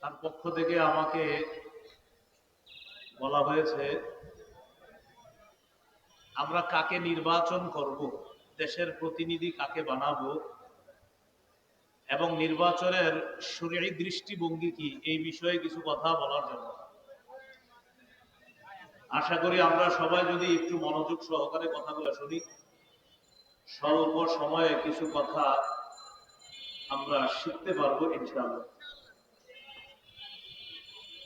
তার পক্ষ থেকে আমাকে বলা হয়েছে আমরা কাকে নির্বাচন করব, দেশের প্রতিনিধি কাকে বানাবো এবং নির্বাচনের শরীয়ী দৃষ্টিভঙ্গি কি, এই বিষয়ে কিছু কথা বলার জন্য। আশা করি আমরা সবাই যদি একটু মনোযোগ সহকারে কথাগুলো শুনি, স্বল্প সময়ে কিছু কথা আমরা শিখতে পারবো ইনশাআল্লাহ।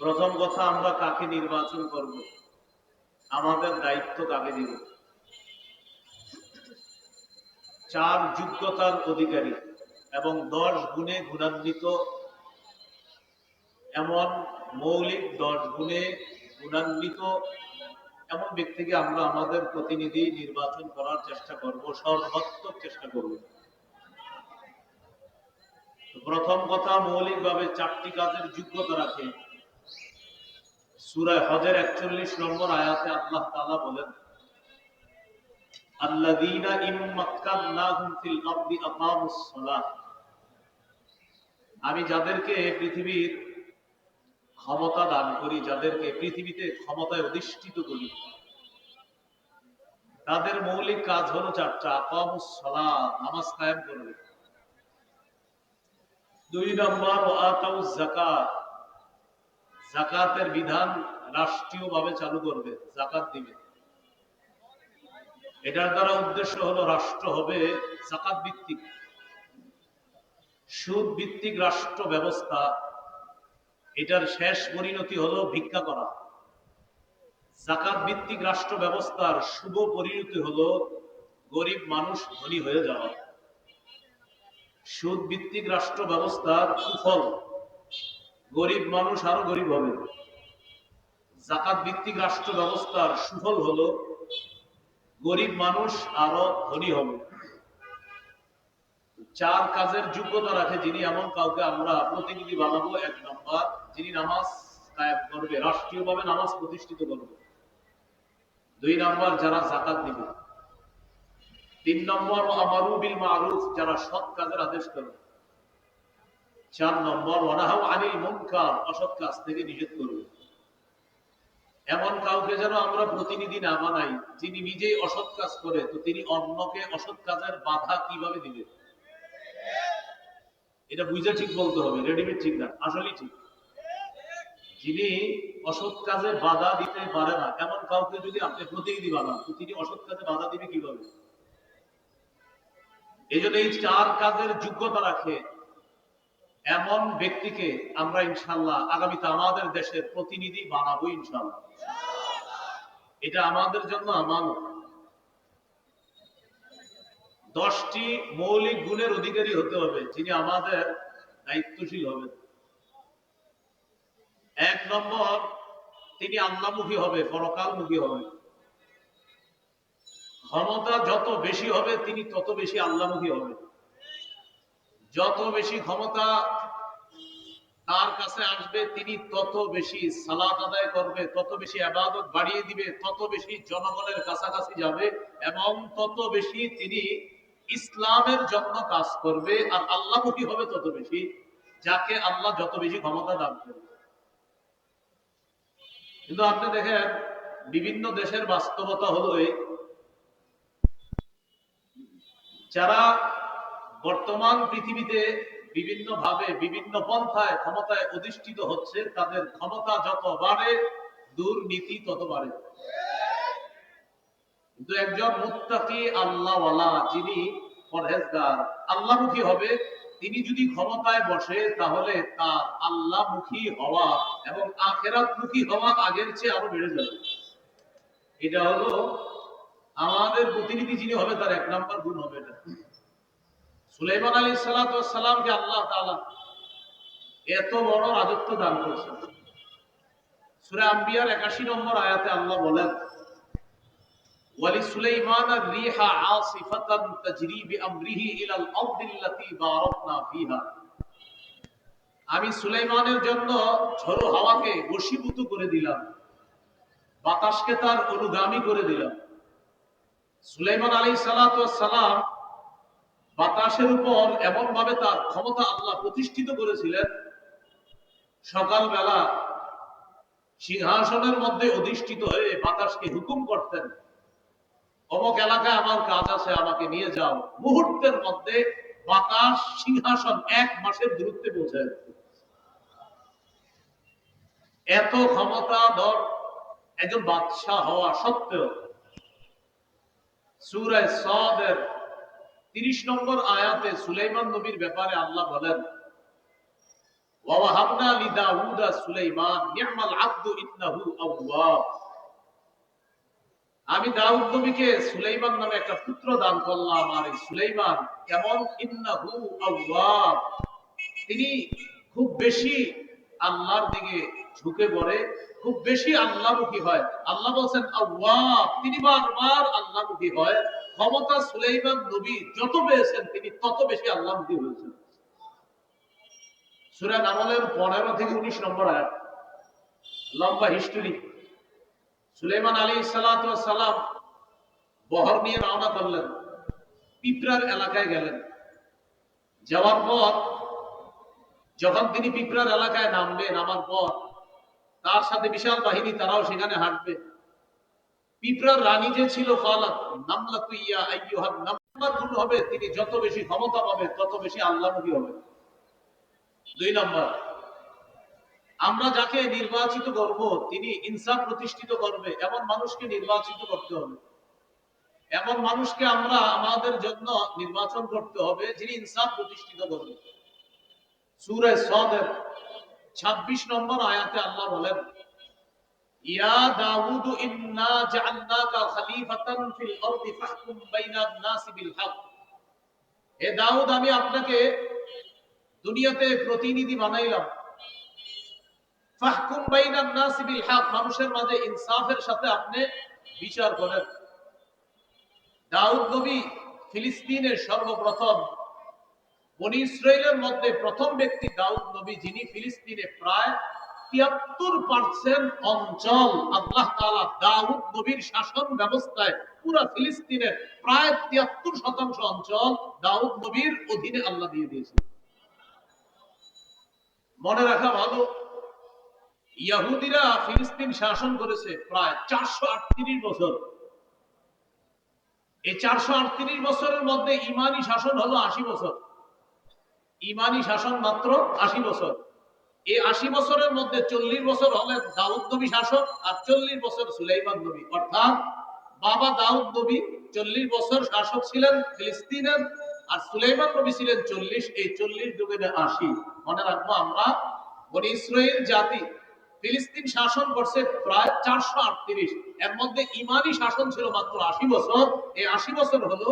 প্রথম কথা, আমরা কাকে নির্বাচন করব, আমাদের দায়িত্ব কাকে দিব। 4 যোগ্যতার অধিকারী এবং 10 গুণে গুণান্বিত, এমন মৌলিক 10 গুণে গুণান্বিত এমন ব্যক্তিকে আমরা আমাদের প্রতিনিধি নির্বাচন করার চেষ্টা করব, সর্বাত্মক চেষ্টা করব। প্রথম কথা, মৌলিকভাবে 4টি কাজের যোগ্যতা রাখে। সূরা হজের 41 নম্বর আয়াতে আল্লাহ তাআলা বলেন, আল্লাযীনা ইম্মাক্কান্নাহুম ফিল আরদি আকামুস সালাহ। আমি যাদেরকে পৃথিবীর ক্ষমতা দান করি, যাদেরকে পৃথিবীতে ক্ষমতায় অধিষ্ঠিত করি, তাদের মৌলিক কাজ হলো 4টা। আকামুস সালাহ, নামাজ কায়েম করবে। 2 নম্বর, ওয়া আতাউজ যাকাত, যাকাতের বিধান রাষ্ট্রীয়ভাবে চালু করবে, যাকাত দিবে। এটার দ্বারা উদ্দেশ্য হলো রাষ্ট্র হবে যাকাত ভিত্তিক। সুদ ভিত্তিক রাষ্ট্র ব্যবস্থা, এটার শেষ পরিণতি হলো ভিক্ষা করা। যাকাত ভিত্তিক রাষ্ট্র ব্যবস্থার শুভ পরিণতি হলো গরিব মানুষ ধনী হয়ে যাওয়া। সুদ ভিত্তিক রাষ্ট্র ব্যবস্থার কুফল, গরিব মানুষ আরো গরিব হবে। যাকাত ভিত্তিক রাষ্ট্র ব্যবস্থার সুফল হলো গরিব মানুষ আরো ধনী হবে। 4 কাজের যোগ্যতা রাখে যিনি, এমন কাউকে আমরা প্রতিনিধি বানাবো। 1 নম্বর, যিনি নামাজ কায়েম করবে, রাষ্ট্রীয়ভাবে নামাজ প্রতিষ্ঠিত করবে। 2 নম্বর, যারা যাকাত দিবে। 3 নম্বর, আমারু বিল মারুফ, যারা সৎ কাজের আদেশ করবে। 4 নম্বর, ওয়ানাহাউ আনিল মুনকার, অসৎ কাজ থেকে নিষেধ করবে। এমন কাউকে যেন আমরা প্রতিনিধি না বানাই যিনি নিজেই অসৎ কাজ করে, তো তিনি অন্যকে অসৎ কাজের বাধা কিভাবে দিবে? এটা বুঝে ঠিক বলতে হবে, রেডিমেড ঠিক না, আসলেই ঠিক। যিনি অসৎ কাজে বাধা দিতে পারে না, এমন কাউকে যদি আপনি প্রতিনিধি বানান, তো তিনি অসৎ কাজে বাধা দিবে কিভাবে? এই জন্য এই 4 কাজের যোগ্যতা রাখে এমন ব্যক্তিকে আমরা ইনশাআল্লাহ আগামীতে আমাদের দেশের প্রতিনিধি বানাবো ইনশাআল্লাহ। এটা আমাদের জন্য আমানত। 10টি মৌলিক গুণের অধিকারী হতে হবে যিনি আমাদের দায়িত্বশীল হবেন। 1 নম্বর, তিনি আল্লাহমুখী হবে, পরকালমুখী হবে। ক্ষমতা যত বেশি হবে তিনি তত বেশি আল্লাহমুখী হবে। যত বেশি ক্ষমতা তার কাছে আসবে তিনি তত বেশি সালাত আদায় করবে, তত বেশি ইবাদত বাড়িয়ে দিবে, তত বেশি জনগণের কাছাকাছি যাবে এবং তত বেশি তিনি ইসলামের জন্য কাজ করবে। আর আল্লাহমুখী হবে তত বেশি, যাকে আল্লাহ যত বেশি ক্ষমতা দান করবে। কিন্তু আপনি দেখেন বিভিন্ন দেশের বাস্তবতা হলো এই, যারা বর্তমান পৃথিবীতে বিভিন্ন ভাবে বিভিন্ন পন্থায় ক্ষমতায় অধিষ্ঠিত হচ্ছে, তাদের ক্ষমতা যত বাড়ে দুর্নীতি তত বাড়ে। কিন্তু একজন মুত্তাকি আল্লাহওয়ালা, যিনি পরহেজগার আল্লাহমুখী হবে, তিনি যদি ক্ষমতায় বসে তাহলে তার আল্লাহমুখী হওয়া এবং আখিরাতমুখী হওয়া আগের চেয়ে আরো বেড়ে যাবে। এটা হলো আমাদের প্রতিনিধি যিনি হবে তার 1 নম্বর গুণ হবে এটা। সুলাইমান আলাইহিস সালাতু ওয়াস সালামকে আল্লাহ তাআলা এত বড় রাজত্ব দান করেছেন। সূরা আম্বিয়ার 81 নম্বর আয়াতে আল্লাহ বলেন, ওয়ালি সুলাইমান আর-রিহা আসিফাতান তাজরি বিআমরিহি ইলাল আরদিল্লাতী বারাকনা ফিহা। আমি সুলাইমানের জন্য ঝোড়ো হাওয়াকে বশীভূত করে দিলাম, বাতাসকে তার অনুগামী করে দিলাম। সুলাইমান আলাইহিস সালাতু ওয়াস সালাম বাতাসের উপর এমন ভাবে তার ক্ষমতা আল্লাহ প্রতিষ্ঠিত করেছিলেন, সকালবেলা সিংহাসনের মধ্যে অধিষ্ঠিত হয়ে বাতাসকে হুকুম করতেন, অমুক এলাকায় আমার কাজ আছে, আমাকে নিয়ে যাও। মুহূর্তের মধ্যে বাতাস সিংহাসন 1 মাসের দূরত্বে পৌঁছায় যেত। এত ক্ষমতাধর একজন বাদশাহ হওয়া সত্ত্বেও সূরা সাদের 30 নম্বর আয়াতে সুলাইমান নবীর ব্যাপারে আল্লাহ বলেন, ওয়াহাবনা লিদাউদা সুলাইমান নি'মাল আবদু ইন্নাহু আওয়াব। আমি দাউদ নবীকে সুলাইমান নামে একটা পুত্র দান করলাম, আর এই সুলাইমান কেমন, ইন্নাহু আওয়াব, তিনি খুব বেশি আল্লাহর দিকে ঝুঁকে পড়ে, খুব বেশি আল্লাহমুখী হয়। আল্লাহ বলছেন আওয়াব, তিনি বারবার আল্লাহমুখী হয়। ক্ষমতা সুলাইমান নবী যত পেয়েছেন তিনি তত বেশি আল্লাহমুখী হয়েছেন। সূরা নামলের 15 থেকে 19 নম্বর আয়াত, লম্বা হিস্টরি। সুলাইমান আলাইহিস সালাতু ওয়াস সালাম বহর নিয়ে রওনা করলেন, পিঁপড়ার এলাকায় গেলেন। যাওয়ার পর যখন তিনি পিঁপড়ার এলাকায় নামবেন, নামার পর তার সাথে বিশাল বাহিনী, তারাও সেখানে হাঁটবে। পিঁপড়ার রানী যে ছিল ফালাত, নামলাতু ইয়া আইয়ুহান নাম্বার গুণ হবে, তিনি যত বেশি ক্ষমতা পাবে তত বেশি আল্লাহমুখী হবে। 2 নম্বর, আমরা যাকে নির্বাচিত করব তিনি ইনসাফ প্রতিষ্ঠিত করবে, এমন মানুষকে নির্বাচিত করতে হবে। এমন মানুষকে আমরা আমাদের জন্য নির্বাচন করতে হবে যিনি ইনসাফ প্রতিষ্ঠিত করবে। সূরা সাদের 26 নম্বর আয়াতে আল্লাহ বলেন, ইয়া দাউদ ইন্না জাআলনাকা খলিফাতান ফিল আরদি ফাহকুম বাইনান নাসি বিল হক। হে দাউদ, আমি আপনাকে দুনিয়াতে প্রতিনিধি বানাইলাম। ফাহকুম বাইনান নাসি বিল হক, মানুষের মাঝে ইনসাফের সাথে আপনি বিচার করেন। দাউদ নবী ফিলিস্তিনের সর্বপ্রথম, বনী ইসরাইলের মধ্যে প্রথম ব্যক্তি দাউদ নবী, যিনি ফিলিস্তিনে প্রায় 73% অঞ্চল আল্লাহ তাআলা দাউদ নবীর শাসন ব্যবস্থায় পুরো ফিলিস্তিনের প্রায় 73% অঞ্চল দাউদ নবীর অধীনে আল্লাহ দিয়ে দিয়েছেন। মনে রাখা ভালো, ইহুদিরা ফিলিস্তিন শাসন করেছে প্রায় 438 বছর। এই 438 বছরের মধ্যে ইমানি শাসন হলো 80 বছর। ইমানি শাসন মাত্র 80 বছর। এই 80 বছরের মধ্যে 40 বছর হলেন দাউদ নবী শাসক, আর 40 বছর সুলাইমান নবী। অর্থাৎ বাবা দাউদ নবী 40 বছর শাসক ছিলেন ফিলিস্তিনের, আর সুলাইমান নবী ছিলেন 40। এই 40 যুগে 80। মনে রাখবো, আমরা বনী ইসরাইল জাতি ফিলিস্তিন শাসন করছে প্রায় 438, এর মধ্যে ইমানি শাসন ছিল মাত্র 80 বছর। এই 80 বছর হলো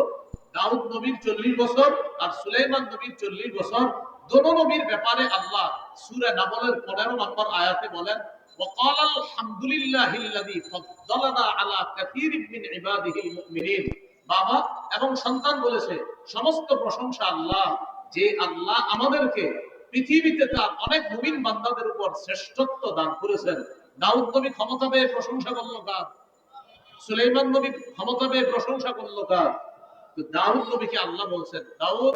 দাউদ নবীর 40 বছর আর সুলাইমান নবীর 40 বছর। দোনো নবীর ব্যাপারে আল্লাহ সূরা নামলের 15 নম্বর আয়াতে বলেন, ওয়াকাল আলহামদুলিল্লাহিল্লাযী ফাদ্দালানা আলা কাসীরিন মিন ইবাদিহিল মুমিনিন। বাবা এবং সন্তান বলেছে, সমস্ত প্রশংসা আল্লাহ, যে আল্লাহ আমাদেরকে পৃথিবীতে তার অনেক মুমিন বান্দাদের উপর শ্রেষ্ঠত্ব দান করেছেন। দাউদ নবী ক্ষমতা পেয়ে প্রশংসা করলো কার? সুলাইমান নবী ক্ষমতা পেয়ে প্রশংসা করলো কার? তো দাউদ নবীকে আল্লাহ বলছেন, দাউদ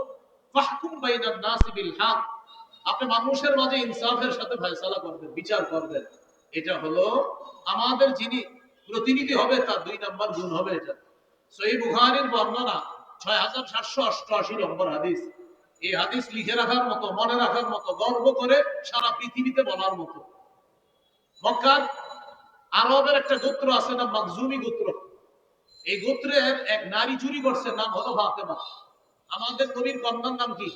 ফাহকুম বাইনান নাসি বিল হক, আপনি মানুষের মাঝে ইনসাফের সাথে ফয়সালা করবেন, বিচার করবেন। এটা হলো আমাদের যিনি প্রতিনিধি হবে তার 2 নম্বর গুণ হবে এটা। সহিহ বুখারীর বর্ণনা 6788 নম্বর হাদিস। এই হাদিস লিখে রাখার মতো, মনে রাখার মতো, গর্ব করে সারা পৃথিবীতে বলার মতো। মক্কার আরবের একটা গোত্র আছে না, মাখজুমি গোত্র। এই গোত্রের এক নারী চুরি করছে, নাম হলো ফাতেমা। আমাদের নবীর কন্যার নাম কি?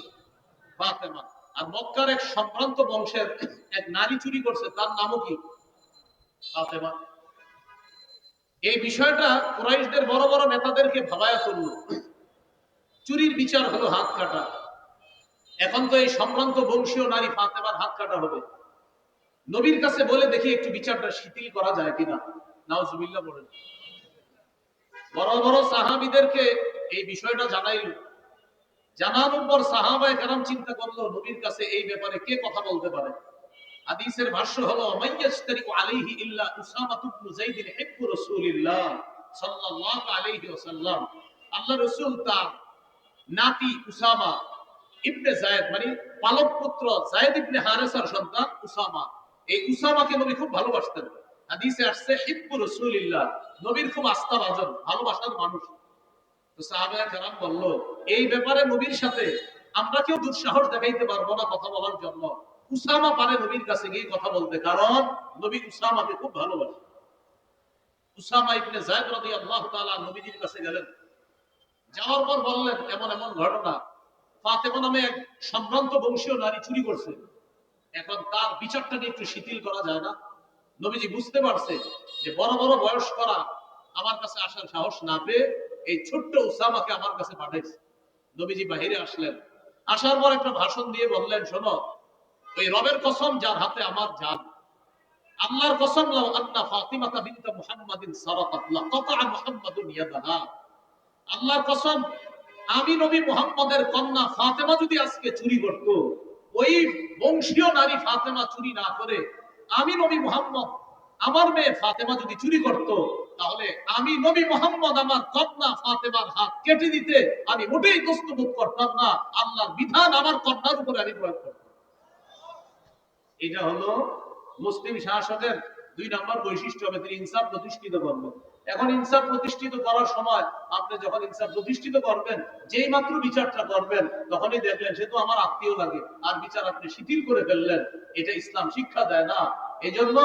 ফাতেমা। আর মক্কার এক সম্ভ্রান্ত বংশের এক নারী চুরি করছে, তার নামও কি? ফাতেমা। এই বিষয়টা কুরাইশদের বড় বড় নেতাদেরকে ভাবায়া করলো। চুরির বিচার হলো হাত কাটা। এখন তো এই সম্ভ্রান্ত বংশীয় নারী ফাতেমার হাত কাটা হবে। নবীর কাছে বলে দেখি একটু বিচারটা শিথিল করা যায় কিনা। নাউজুবিল্লাহ বলেন। বড় বড় সাহাবীদেরকে এই বিষয়টা জানাইল। জানানোর পর সাহাবায়ে কেরাম চিন্তা করলো, নবীর কাছে এই ব্যাপারে কে কথা বলতে পারে। হাদিসের ভাষ্য হলো, মাইয়াশতারিকু আলাইহি ইল্লা উসামা ইবনে যায়েদ হিব্বু রাসূলিল্লাহ সাল্লাল্লাহু আলাইহি ওয়াসাল্লাম। আল্লাহর রাসূল তার নাতি উসামা ইবনে যায়েদ মানে পালক পুত্র যায়েদ ইবনে হারেসার সন্তান উসামা। এই উসামাকে নবী খুব ভালোবাসতেন। হাদিসে আসছে হিব্বু রাসূলিল্লাহ, নবীর খুব আস্থাভাজন ভালোবাসার মানুষ। তো সাহাবায়ে কেরাম বলল, এই ব্যাপারে নবীর সাথে আমরা কেউ দুঃসাহস দেখাইতে পারবো না কথা বলার জন্য। উসামা পারে নবীর কাছে গিয়ে কথা বলতে, কারণ নবী উসামাকে খুব ভালোবাসে। উসামা ইবনে যায়েদ রাদিয়াল্লাহু তাআলা নবীজির কাছে গেলেন। যাওয়ার পর বললেন, এমন এমন ঘটনা, ফাতেমা নামে এক সম্ভ্রান্ত বংশীয় নারী চুরি করছে, এখন তার বিচারটাকে একটু শিথিল করা যায় না? নবীজি বুঝতে পারছে যে বড় বড় বয়স করা আমার কাছে আসার সাহস না পেয়ে এই ছোট্ট উসামাকে আমার কাছে পাঠাইছে। নবীজি বাহিরে আসলেন, আসার পর একটা ভাষণ দিয়ে বললেন, শোনো, ওই রবের কসম যার হাতে আমার জান, আল্লাহর কসম, লাউ আন্না ফাতিমাতা বিনত মুহাম্মাদিন সারাকাত লাকাতা মুহাম্মাদুন ইয়াদাহা, আল্লাহর কসম, আমি নবী মুহাম্মদের কন্যা ফাতেমা যদি আজকে চুরি করত, ওই বংশীয় নারী ফাতেমা চুরি না করে আমি নবী মুহাম্মদ, আমার মেয়ে ফাতেমা যদি চুরি করত, তাহলে আমি নবী মুহাম্মদ আমার কন্যা ফাতেমার হাত কেটে দিতে আমি মোটেই দস্তবোধ করতাম না। আল্লাহর বিধান আমার কন্যার উপরে আমি প্রয়োগ করতাম। এটা হলো মুসলিম শাসকের 2 নম্বর বৈশিষ্ট্য হবে, তিনি ইনসাফ প্রতিষ্ঠিত করবেন। এখন ইনসাফ প্রতিষ্ঠিত করার সময় আপনি যখন ইনসাফ প্রতিষ্ঠিত করবেন, যেই মাত্র বিচারটা করবেন, তখনই দেখলেন সে তো আমার আত্মীয় লাগে, আর বিচার আপনি শিথিল করে ফেললেন, এটা ইসলাম শিক্ষা দেয় না। এজন্য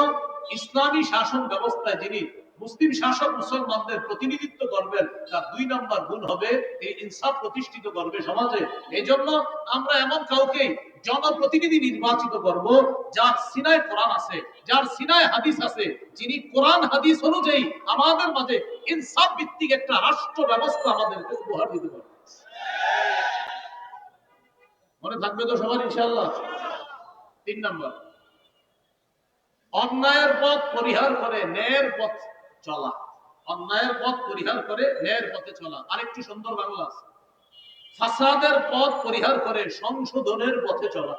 ইসলামী শাসন ব্যবস্থায় যিনি মুসলিম শাসক মুসলমানদের প্রতিনিধিত্ব করবেন, তার 2 নম্বর গুণ হবে এই ইনসাফ প্রতিষ্ঠিত করবে সমাজে। এই জন্য আমরা এমন কাউকে জনপ্রতিনিধি নির্বাচিত করব যার সিনায় কোরআন আছে, যার সিনায় হাদিস আছে, যিনি কোরআন হাদিস অনুযায়ী আমাদের মাঝে ইনসাফ ভিত্তিক একটা রাষ্ট্র ব্যবস্থা আমাদেরকে উপহার দিতে পারবে। মনে থাকবে তো সবার ইনশাআল্লাহ? 3 নম্বর, অন্যায়ের পথ পরিহার করে ন্যায়ের পথ চলা। অন্যায়ের পথ পরিহার করে ন্যায়ের পথে চলা। আরেকটি সুন্দর বাংলা আছে, ফাসাদের পথ পরিহার করে সংশোধনের পথে চলা।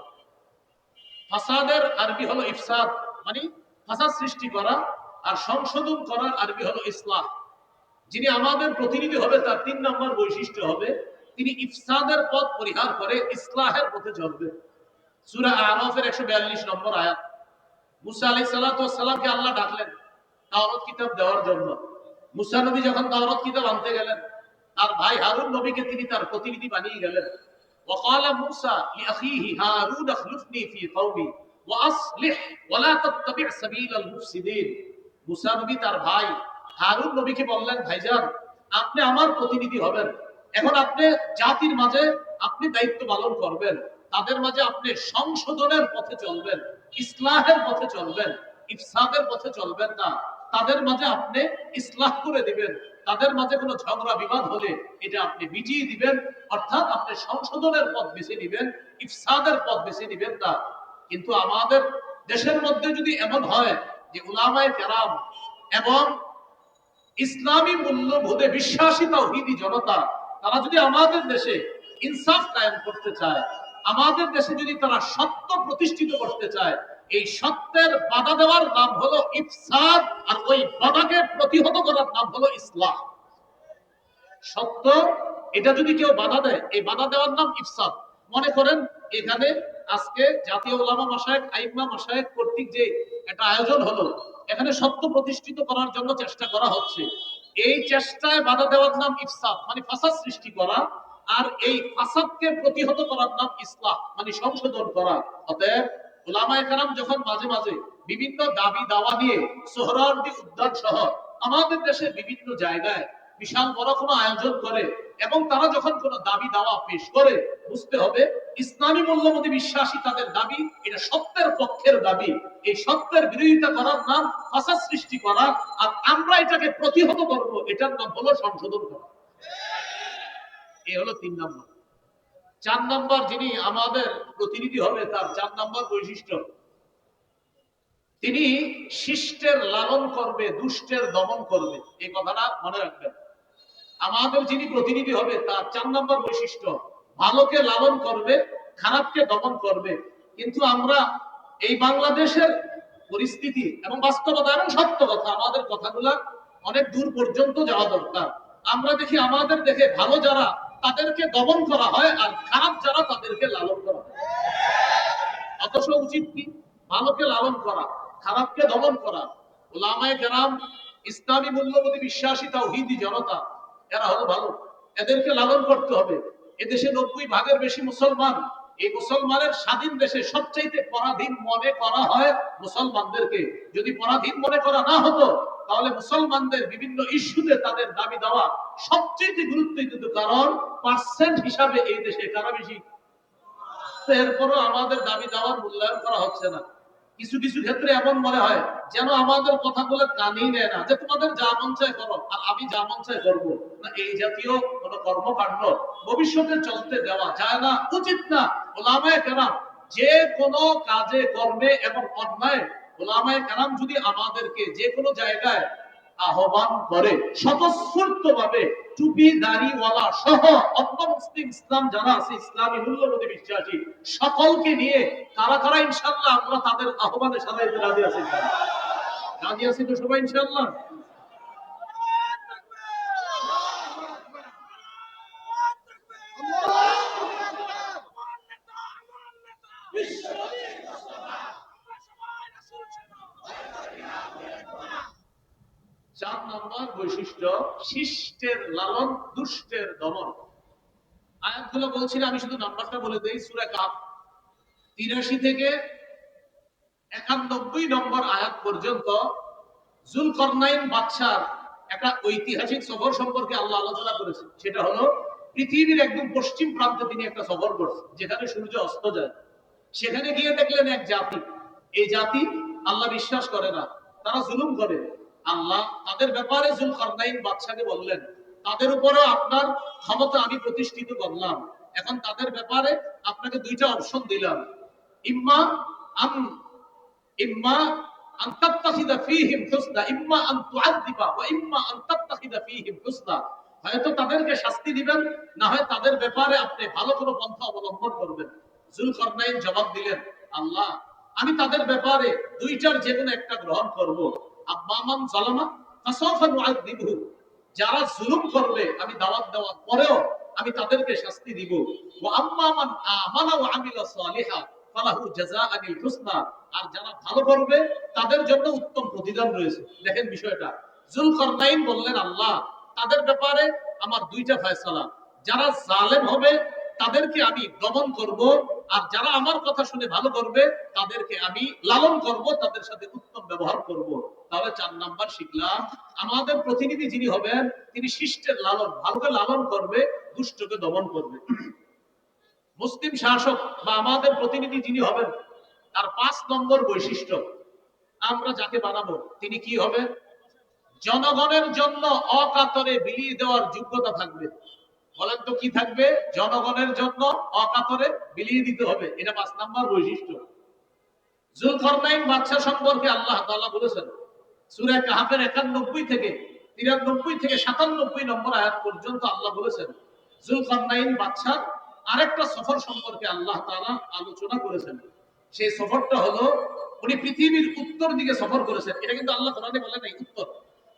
ফাসাদের আরবি হলো ইফসাদ, মানে ফাসাদ সৃষ্টি করা, আর সংশোধন করার আরবি হলো ইসলাহ। যিনি আমাদের প্রতিনিধি হবে তার 3 নম্বর বৈশিষ্ট্য হবে তিনি ইফসাদের পথ পরিহার করে ইসলাহের পথে চলবে। সূরা আরাফের 142 নম্বর আয়াত। মুসা আলাইহিস সালাতু ওয়াস সালামকে আল্লাহ ডাকলেন তাওরাত কিতাব দেওয়ার জন্য। মুসা নবী যখন তাওরাত কিতাব আনতে গেলেন, তার ভাই হারুন নবীকে তিনি তার প্রতিনিধি বানিয়ে গেলেন। وقال موسى لأخيه هارون اخلفني في قومي وأصلح ولا تتبع سبيل المفسدين। মুসা নবী তার ভাই হারুন নবীকে বললেন, ভাইজান, আপনি আমার প্রতিনিধি হবেন, এখন আপনি জাতির মাঝে আপনি দায়িত্ব পালন করবেন, তাদের মাঝে আপনি সংশোধনের পথে চলবেন, ইসলাহের পথে চলবেন, ইফসাদের পথে চলবেন না। তাদের মাঝে আপনি ইসলাহ করে দিবেন, তাদের মাঝে কোনো ঝগড়া বিবাদ হলে এটা আপনি মিটিয়ে দিবেন, অর্থাৎ আপনি সংশোধনের পথ বেছে নিবেন, ইফসাদের পথ বেছে নিবেন না। কিন্তু আমাদের দেশের মধ্যে যদি এমন হয় যে উলামায়ে কেরাম এবং ইসলামী মূল্যবোধে বিশ্বাসী তাওহীদি জনতা, তারা যদি আমাদের দেশে ইনসাফ কায়েম করতে চায়, আমাদের দেশে যদি তারা সত্য প্রতিষ্ঠিত করতে চায়, এই সত্যের বাধা দেওয়ার নাম হলো ইফসাদ, আর ওই বাধাকে প্রতিহত করার নাম হলো ইসলাহ। সত্য এটা যদি কেউ বাধা দেয়, এই বাধা দেওয়ার নাম ইফসাদ। মনে করেন এখানে আজকে জাতীয় উলামা মাশায়েখ, আইম্মা মাশায়েখ কর্তৃক যে একটা আয়োজন হলো, এখানে সত্য প্রতিষ্ঠিত করার জন্য চেষ্টা করা হচ্ছে, এই চেষ্টায় বাধা দেওয়ার নাম ইফসাদ, মানে ফাসাদ সৃষ্টি করা, আর এই ফাসাদকে প্রতিহত করার নাম ইসলাহ, মানে সংশোধন করা। অতএব উলামায়ে কেরাম যখন মাঝে মাঝে বিভিন্ন দাবি দাওয়া নিয়ে সোহরাওয়ার্দী উদ্যান সহ আমাদের দেশের বিভিন্ন জায়গায় বিশাল বড় কোনো আয়োজন করে, এবং তারা যখন কোনো দাবি দাওয়া পেশ করে, বুঝতে হবে ইসলামী মূল্যবোধে বিশ্বাসী তাদের দাবি এটা সত্যের পক্ষের দাবি। এই সত্যের বিরোধিতা করার নাম ফাসাদ সৃষ্টি করা, আর আমরা এটাকে প্রতিহত করব, এটার নাম হলো সংশোধন করা। এই হলো 3 নম্বর। 4 নম্বর, যিনি আমাদের প্রতিনিধি হবে তার 4 নম্বর বৈশিষ্ট্য, তিনি শিষ্টের লালন করবে, দুষ্টের দমন করবে। এই কথাটা মনে রাখবেন। আমাদের যিনি প্রতিনিধি হবে তার 4 নম্বর বৈশিষ্ট্য, ভালোকে লালন করবে, খারাপকে দমন করবে। কিন্তু আমরা এই বাংলাদেশের পরিস্থিতি এবং বাস্তবতা এবং সত্য কথা, আমাদের কথাগুলা অনেক দূর পর্যন্ত যাওয়া দরকার। আমরা দেখি আমাদের দেখে ভালো যারা, তাদেরকে দমন করা হয়, আর খারাপ যারা তাদেরকে লালন করা হয়। অথচ উচিত কি? ভালোকে লালন করা, খারাপকে দমন করা। উলামায়ে কেরাম, ইসলামী মূল্যবোধে বিশ্বাসী তাওহীদি জনতা, এরা হলো ভালো, এদেরকে লালন করতে হবে। এদেশে 90% বেশি মুসলমান। এই মুসলমানের স্বাধীন দেশে সবচাইতে পরাধীন মনে করা হয় মুসলমানদেরকে। যদি পরাধীন মনে করা না হতো, তাহলে মুসলমানদের বিভিন্ন ইস্যুতে তাদের দাবি দেওয়া সবচেয়ে গুরুত্ব দিত। কারণ পার্সেন্ট হিসাবে এই দেশে কারা বেশি। এরপরও আমাদের দাবি দেওয়ার মূল্যায়ন করা হচ্ছে না। কিছু কিছু ক্ষেত্রে এমন মনে হয় যেন আমাদের কথাগুলো কানেই নেয় না, যে তোমাদের যা মন চায় করো আর আমি যা মন চায় করবো না। এই জাতীয় কোন কর্মকাণ্ড ভবিষ্যতে চলতে দেওয়া যায় না, উচিত না। ওলামায়ে কেরাম যে কোনো কাজে কর্মে এবং অন্যায়, ওলামায়ে কেরাম যদি আমাদেরকে যে কোনো জায়গায় আহ্বান করে স্বতঃস্ফূর্ত ভাবে, টুপি দাড়িওয়ালা সহ অন্য মুসলিম ইসলাম যারা আছে, ইসলামী মূল্যবোধে বিশ্বাসী সকলকে নিয়ে কারা কারা ইনশাআল্লাহ আমরা তাদের আহ্বানে সাড়া দিতে রাজি আছি? রাজি আছি তো সবাই ইনশাআল্লাহ? চার নম্বর বৈশিষ্ট্য, শিষ্টের লালন, দুষ্টের দমন। আয়াতগুলো বলছিলাম, আমি শুধু নাম্বারটা বলে দেই। সূরা কাফ 83 থেকে 91 নম্বর আয়াত পর্যন্ত যুলকরনাইন বাদশার একটা ঐতিহাসিক সফর সম্পর্কে আল্লাহ আলোচনা করেছে। সেটা হলো পৃথিবীর একদম পশ্চিম প্রান্তে তিনি একটা সফর করছেন, যেখানে সূর্য অস্ত যায়। সেখানে গিয়ে দেখলেন এক জাতি, এই জাতি আল্লাহ বিশ্বাস করে না, তারা জুলুম করে। আল্লাহ তাদের ব্যাপারে যুলকরনাইন বাদশাকে বললেন, তাদের উপরে আপনার ক্ষমতা আমি প্রতিষ্ঠিত করলাম, এখন তাদের ব্যাপারে আপনাকে দুইটা অপশন দিলাম। ইম্মা আন ইম্মা আন তাত্তাখিযা ফীহিম হুসনা, ইম্মা আন তুআযযিবা ওয়া ইম্মা আন তাত্তাখিযা ফীহিম হুসনা। হয়তো তাদেরকে শাস্তি দিবেন, না হয় তাদের ব্যাপারে আপনি ভালো কোনো পন্থা অবলম্বন করবেন। যুলকরনাইন জবাব দিলেন, আল্লাহ আমি তাদের ব্যাপারে দুইটার যে কোনো একটা গ্রহণ করব। আম্মা মান যালামা ফাসাউফা নুআযযিবহু, যারা জুলুম করবে আমি দাওয়াত দেওয়ার পরেও আমি তাদেরকে শাস্তি দিব। ওয়া আম্মা মান আমানা ওয়া আমিলা সালিহা ফালাহু জাযাআনিল হুসনা, আর যারা ভালো করবে তাদের জন্য উত্তম প্রতিদান রয়েছে। দেখেন বিষয়টা, যুলকরনাইন বললেন, আল্লাহ তাদের ব্যাপারে আমার দুইটা ফয়সালা, যারা জালেম হবে তাদেরকে আমি দমন করব, আর যারা আমার কথা শুনে ভালো করবে তাদেরকে আমি লালন করব, তাদের সাথে উত্তম ব্যবহার করব। তাহলে 4 নাম্বার শিখলাম, আমাদের প্রতিনিধি যিনি হবেন তিনি শিষ্টের লালন, ভালোকে লালন করবে, দুষ্টকে দমন করবে। মুসলিম শাসক বা আমাদের প্রতিনিধি যিনি হবেন, তার 5 নম্বর বৈশিষ্ট্য, আমরা যাকে বানাবো তিনি কি হবে? জনগণের জন্য অকাতরে বিলিয়ে দেওয়ার যোগ্যতা থাকবে। বলেন তো কি থাকবে? জনগণের জন্য অকাতরে বিলিয়ে দিতে হবে, এটা 5 নম্বর বৈশিষ্ট্য। যুলকরনাইন বাদশা সম্পর্কে আল্লাহ তাআলা বলেছেন সূরা কাহফের 91 থেকে 93 থেকে 97 নম্বর আয়াত পর্যন্ত আল্লাহ বলেছেন যুলকরনাইন বাদশার আরেকটা সফর সম্পর্কে আল্লাহ তাআলা আলোচনা করেছেন। সেই সফরটা হলো উনি পৃথিবীর উত্তর দিকে সফর করেছেন। এটা কিন্তু আল্লাহ কোরআনে বলেন নাই উত্তর,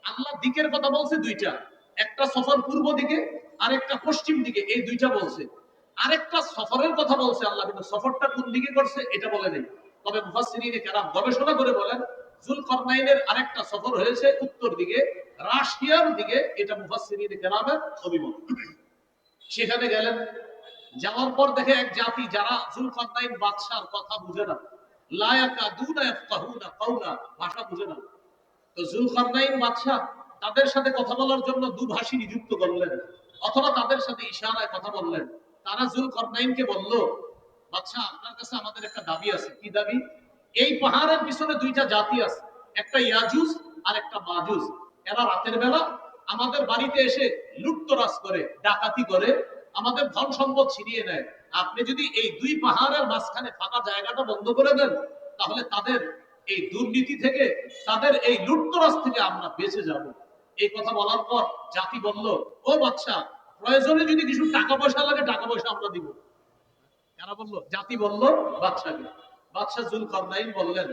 আল্লাহ দিকের কথা বলছে দুইটা, একটা সফর পূর্ব দিকে আর একটা পশ্চিম দিকে, এই দুইটা বলছে। আরেকটা সফরের কথা বলছে আল্লাহ, কিন্তু সফরটা কোন দিকে করছে এটা বলে নেই। তবে মুফাসসিরিনে কেরাম গবেষণা করে বলেন যুলকরনাইনের আরেকটা সফর হয়েছে উত্তর দিকে, রাশিয়ার দিকে, এটা মুফাসসিরিনে কেরামের অভিমত। সেখানে গেলেন, যাওয়ার পর দেখে এক জাতি যারা যুলকরনাইন বাদশার কথা বুঝে না, লা ইয়াকাদুনা ইয়াফকাহুনা কাওলা, ভাষা বুঝে না। তো যুলকরনাইন বাদশা তাদের সাথে কথা বলার জন্য দুভাষী নিযুক্ত করলেন, অথবা তাদের সাথে ইশারায় কথা বললেন। তারা যুলকরনাইনকে বলল, বাদশা আপনার কাছে আমাদের একটা দাবি আছে। কি দাবি? এই পাহাড়ের পিছনে দুইটা জাতি আছে, একটা ইয়াজুজ আর একটা মাজুজ। এরা রাতের বেলা আমাদের বাড়িতে এসে লুটতরাজ করে, ডাকাতি করে, আমাদের ধন সম্পদ ছিনিয়ে নেয়। আপনি যদি এই দুই পাহাড়ের মাঝখানে ফাঁকা জায়গাটা বন্ধ করে দেন, তাহলে তাদের এই দুর্নীতি থেকে, তাদের এই লুটতরাজ থেকে আমরা বেঁচে যাব। এই কথা বলার পর জাতি বলল, ও বাদশা প্রয়োজনে যদি কিছু টাকা পয়সা লাগে টাকা পয়সা আমরা দিব। কারা বললো? জাতি বললো বাদশাকে। বাদশা যুলকরনাইন বললেন,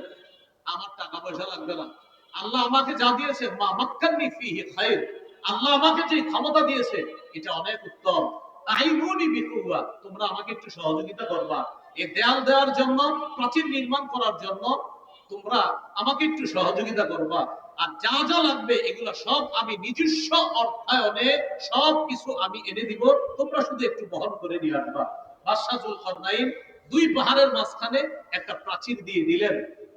আমার টাকা পয়সা লাগবে না, আল্লাহ আমাকে যা দিয়েছে, মা মাক্কান্নি ফিহি খায়র, আল্লাহ আমাকে যে ক্ষমতা দিয়েছে এটা অনেক উত্তম। আইনুনি বিকুওয়া, তোমরা আমাকে একটু সহযোগিতা করবা, এই দেয়াল দেওয়ার জন্য, প্রাচীর নির্মাণ করার জন্য তোমরা আমাকে একটু সহযোগিতা করবা। আর যা যা লাগবে এগুলো সব আমি নিজস্ব অর্থায়নে সব কিছু আমি এনে দিব, তোমরা শুধু একটু বহন করে নিয়ে আসবা। বাদশাহ যুলকারনাইন দুই পাহাড়ের মাঝখানে একটা প্রাচীর দিয়ে দিলেন।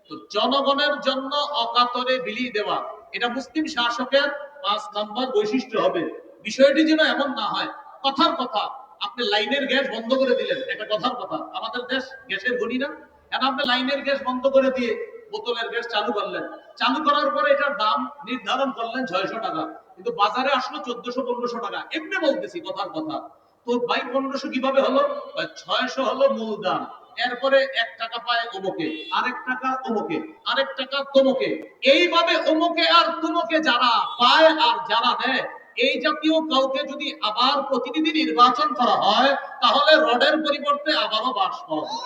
তো জনগণের জন্য অকাতরে বিলিয়ে দেওয়া, এটা মুসলিম শাসকের 5 নম্বর বৈশিষ্ট্য হবে। বিষয়টি যেন এমন না হয় কথার কথা আপনি লাইনের গ্যাস বন্ধ করে দিলেন, এটা কথার কথা, আমাদের দেশ গ্যাসের ধনী না, এখন আপনি লাইনের গ্যাস বন্ধ করে দিয়ে বোতলের গ্যাস চালু করলেন, চালু করার পরে এটার দাম নির্ধারণ করলেন 600 টাকা, কিন্তু বাজারে আসলো 1400-1500 টাকা, এমনি বলতেছি কথার কথা। তো ভাই 1500 কিভাবে হলো? 600 হলো মূল দাম, এরপরে 1 টাকা পায় অমুকে, আরেক টাকা অমুকে, আরেক টাকা তমুকে, এইভাবে অমুকে আর তুমুকে যারা পায় আর যারা নেয়, এই জাতীয় কাউকে যদি আবার প্রতিনিধি নির্বাচন করা হয় তাহলে রডের পরিবর্তে আবারও বাঁশ পাওয়া যাবে।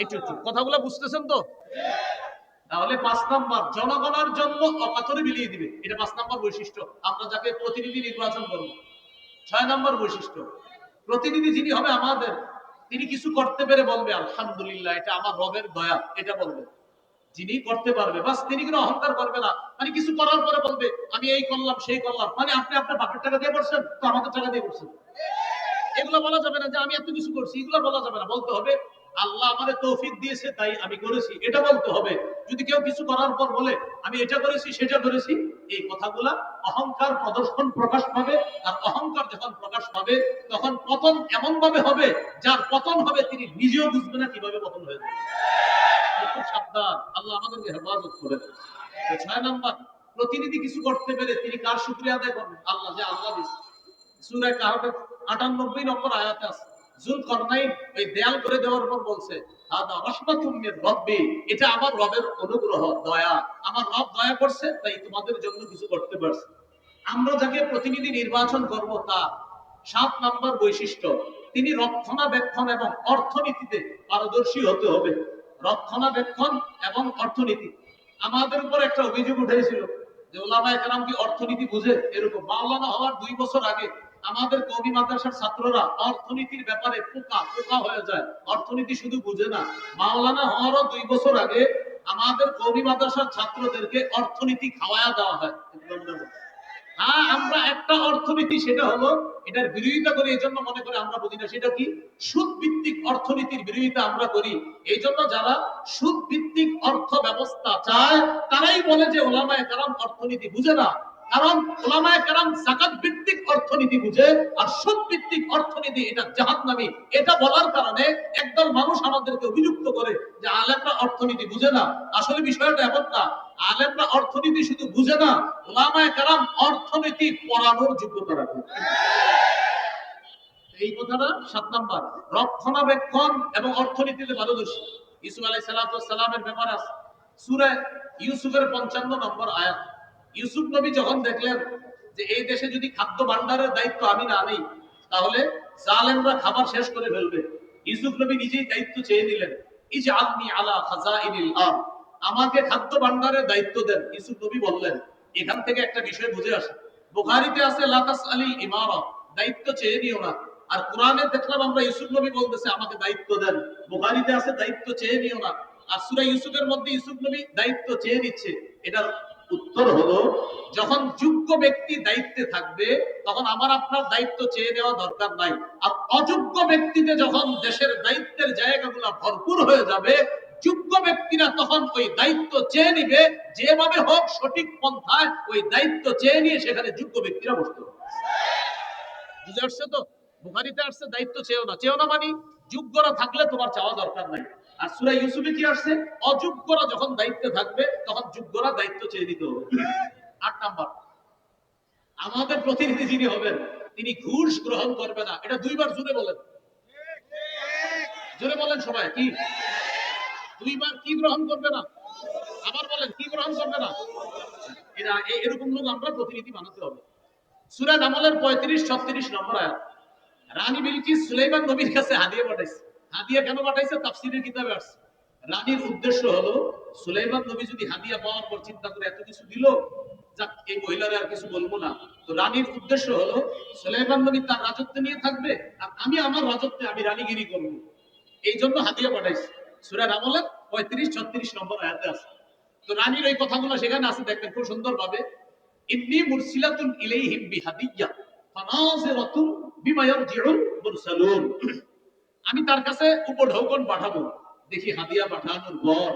একটু কথাগুলো বুঝতেছেন তো? তাহলে 5 নাম্বার, জনগণের জন্য অকাতরে বিলিয়ে দিবে, এটা 5 নাম্বার বৈশিষ্ট্য, আমরা যাকে প্রতিনিধি নির্বাচন করব। 6 নাম্বার বৈশিষ্ট্য, প্রতিনিধি যিনি হবে আমাদের, তিনি কিছু করতে পেরে বলবে আলহামদুলিল্লাহ এটা আমার রবের দয়া, এটা বলবে। যিনি করতে পারবে বাস, তিনি কিন্তু অহংকার করবে না, মানে কিছু করার পরে বলবে আমি এই করলাম সেই করলাম, মানে আপনি আপনার বাপের টাকা দিয়ে করছেন তো আমাদের টাকা দিয়ে করছেন, এগুলো বলা যাবে না যে আমি এত কিছু করছি, এগুলো বলা যাবে না। বলতে হবে আল্লাহ আমাদের তৌফিক দিয়েছে তাই আমি করেছি, এটা বলতে হবে। যদি কেউ কিছু করার পর বলে আমি এটা করেছি সেটা করেছি, এই কথাগুলা অহংকার প্রদর্শন প্রকাশ পাবে। আর অহংকার যখন প্রকাশ পাবে তখন পতন এমন ভাবে হবে, যার পতন হবে তিনি নিজেও বুঝবে না কিভাবে পতন হয়ে যাবে। খুব সাবধান, আল্লাহ আমাদেরকে হেফাজত করে দেয়। 6 নাম্বার, প্রতিনিধি কিছু করতে পেরে তিনি কার শুকরিয়া আদায় করবেন? আল্লাহ, যে আল্লাহ দিয়েছে। সূরা কাহফের 98 নম্বর আয়াতে আছে, যুলকারনাইন এই দেয়াল করে দেওয়ার পর বলছে হাদা রাহমাতুম মির রাব্বি, এটা আমার রবের অনুগ্রহ, দয়া, আমার রব দয়া করছে তাই তোমাদের জন্য কিছু করতে পারছে। আমরা যাকে প্রতিনিধি নির্বাচন করব তার 7 নম্বর বৈশিষ্ট্য, তিনি রক্ষণাবেক্ষণ এবং অর্থনীতিতে পারদর্শী হতে হবে। রক্ষণাবেক্ষণ এবং অর্থনীতি, আমাদের উপর একটা অভিযোগ উঠেছিল যে ওলামায়ে কেরাম কি অর্থনীতি বুঝে, এরকম। মাওলানা হওয়ার 2 বছর আগে আমাদের কওমি মাদ্রাসার ছাত্ররা অর্থনীতির ব্যাপারে পোকা পোকা হয়ে যায়, অর্থনীতি শুধু বুঝে না। মাওলানা হওয়ারও 2 বছর আগে আমাদের কওমি মাদ্রাসার ছাত্রদেরকে অর্থনীতি খাওয়ায়া দেওয়া হয়। হ্যাঁ, আমরা একটা অর্থনীতি, সেটা হলো এটার বিরোধিতা করি, এই জন্য মনে করে আমরা বুঝি না। সেটা কি? সুদ ভিত্তিক অর্থনীতির বিরোধিতা আমরা করি। এই জন্য যারা সুদ ভিত্তিক অর্থ ব্যবস্থা চায় তারাই বলে যে ওলামায়ে কেরাম অর্থনীতি বুঝে না। কারণ ওলামায়ে কেরাম যাকাত ভিত্তিক অর্থনীতি বুঝে, আর সুদ ভিত্তিক অর্থনীতি এটা জাহান্নামী। এটা বলার কারণে একদল মানুষ আমাদেরকে অভিযুক্ত করে যে আলেমরা অর্থনীতি বুঝে না। আসলে বিষয়টা এমন না, আলেমরা অর্থনীতি শুধু বুঝে না, ওলামায়ে কেরাম অর্থনীতি পড়ানোর যোগ্যতা রাখে। এই কথাটা 7 নাম্বার, রক্ষণাবেক্ষণ এবং অর্থনীতিতে পারদর্শী। ইউসুফ আলাইহিস সালামের ব্যাপার আছে সূরা ইউসুফের 55 নম্বর আয়াত। ইউসুফ নবী যখন দেখলেন যে এই দেশে যদি খাদ্য ভান্ডারের দায়িত্ব আমি না নেই তাহলে জালেমরা খাবার শেষ করে ফেলবে, ইউসুফ নবী নিজেই দায়িত্ব চেয়ে নিলেন, ইজআলনি আলা খাযাইনিল আরদ, আমাকে খাদ্য ভান্ডারের দায়িত্ব দেন। ইউসুফ নবী বললেন, এখান থেকে একটা বিষয় বুঝে আসে, বুখারীতে আছে লা তাসআলিল ইমারা, দায়িত্ব চেয়ে নিও না। আর কোরআনে দেখলাম আমরা ইউসুফ নবী বলতেছে আমাকে দায়িত্ব দেন, বুখারীতে আছে দায়িত্ব চেয়ে নিও না। আর সূরা ইউসুফের মধ্যে ইউসুফ নবী দায়িত্ব চেয়ে নিচ্ছে। এটার উত্তর হলো, যখন যোগ্য ব্যক্তি দায়িত্বে থাকবে তখন আমার আপনার দায়িত্ব চেয়ে নেওয়া দরকার নাই। আর অযোগ্য ব্যক্তিতে যখন দেশের দায়িত্বের জায়গাগুলো ভরপুর হয়ে যাবে, যোগ্য ব্যক্তিরা তখন ওই দায়িত্ব চেয়ে নিবে, যেভাবে হোক সঠিক পন্থায় ওই দায়িত্ব চেয়ে নিয়ে সেখানে যোগ্য ব্যক্তিরা বসতে হবে। বুঝে আসছে তো? বুখারীতে আসছে দায়িত্ব চেয়েও না, চেয়েও না মানে যোগ্যরা থাকলে তোমার চাওয়া দরকার নাই। আর সূরা ইউসুফে কি আসছে? অযোগ্যরা যখন দায়িত্বে থাকবে তখন যোগ্যরা দায়িত্ব চেয়ে নিতে হবে। 8 নাম্বার, আমাদের প্রতিনিধি যিনি হবেন তিনি ঘুষ গ্রহণ করবে না। এটা 2 বার জোরে বলেন, জোরে বলেন সবাই, কি 2 বার কি গ্রহণ করবে না? আবার বলেন, কি গ্রহণ করবে না? এরা এরকম লোক আমরা প্রতিনিধি বানাতে হবে। সূরা নামলের 35-36 নম্বর আয়াত। রানী বিলকিস সুলাইমান নবীর কাছে হাদিয়া পাঠাইছে। হাদিয়া কেন পাঠাইছে? তাফসীরের কিতাবে আছে রানীর উদ্দেশ্য হলো সুলাইমান নবী যদি হাদিয়া পাওয়ার পর চিন্তা করে এত কিছু দিল, যাক এই মহিলারা আর কিছু বলবো না। তো রানীর উদ্দেশ্য হলো সুলাইমান নবী তার রাজত্ব নিয়ে থাকবে, আর আমি আমার রাজত্বে আমি রানীগিরি করব। এই জন্য হাদিয়া পাঠাইছে। সূরা নামলের 35-36 নম্বর আয়াতে আছে। তো রানীর ওই কথাগুলো সেখানে আছে, দেখবেন খুব সুন্দর ভাবে। ইন্নী মুরসিলাতুন ইলাইহিম বিহাদিয়্যা ফানাযিরাতুন বিমা ইয়ারজিউল মুরসালুন। আমি তার কাছে উপঢৌকন পাঠাবো, দেখি হাদিয়া পাঠানোর পর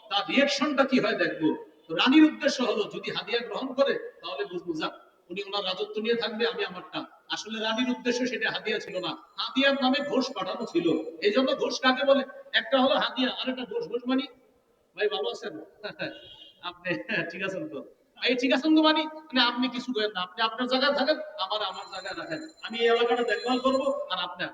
তার রিয়াকশনটা কি হয় দেখবো। তো রানীর উদ্দেশ্য হলো যদি হাদিয়া গ্রহণ করে তাহলে বুঝবো যাক উনি ওনার রাজত্ব নিয়ে থাকবে, আমি আমারটা। আসলে রানীর উদ্দেশ্য সেটা হাদিয়া ছিল না, হাদিয়ার নামে ঘোষ পাঠানো ছিল। এই জন্য ঘোষ কাকে বলে? একটা হলো হাদিয়া আর একটা ঘোষ। ঘোষ মানি ভাই ভালো আছেন? আপনি ঠিক আছেন তো? এই ঠিক আছেন তো মানে মানে আপনি কিছু করেন না, আপনি আপনার জায়গায় থাকেন, আমার আমার জায়গায় রাখেন, আমি এই এলাকাটা দেখভাল করবো, আর আপনার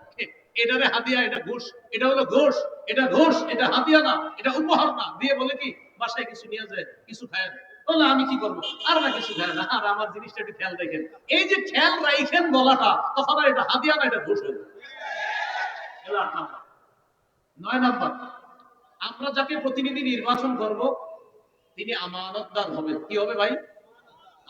এটারে হাদিয়া, এটা ঘোষ। এটা হলো ঘোষ, এটা ঘোষ, এটা হাদিয়া না, এটা উপহার না। দিয়ে বলে কি বাসায় কিছু নিয়ে যায়, কিছু খায়। বলে আমি কি করবো, আর না কিছু খায় না, আর আমার জিনিসটা একটু খেয়াল রাখেন। এই যে খেয়াল রাখেন বলাটা, তখন আর এটা হাদিয়া না, এটা ঘোষ হয়ে যায়। 9 নাম্বার, আমরা যাকে প্রতিনিধি নির্বাচন করব তিনি আমানতদার হবে। কি হবে ভাই?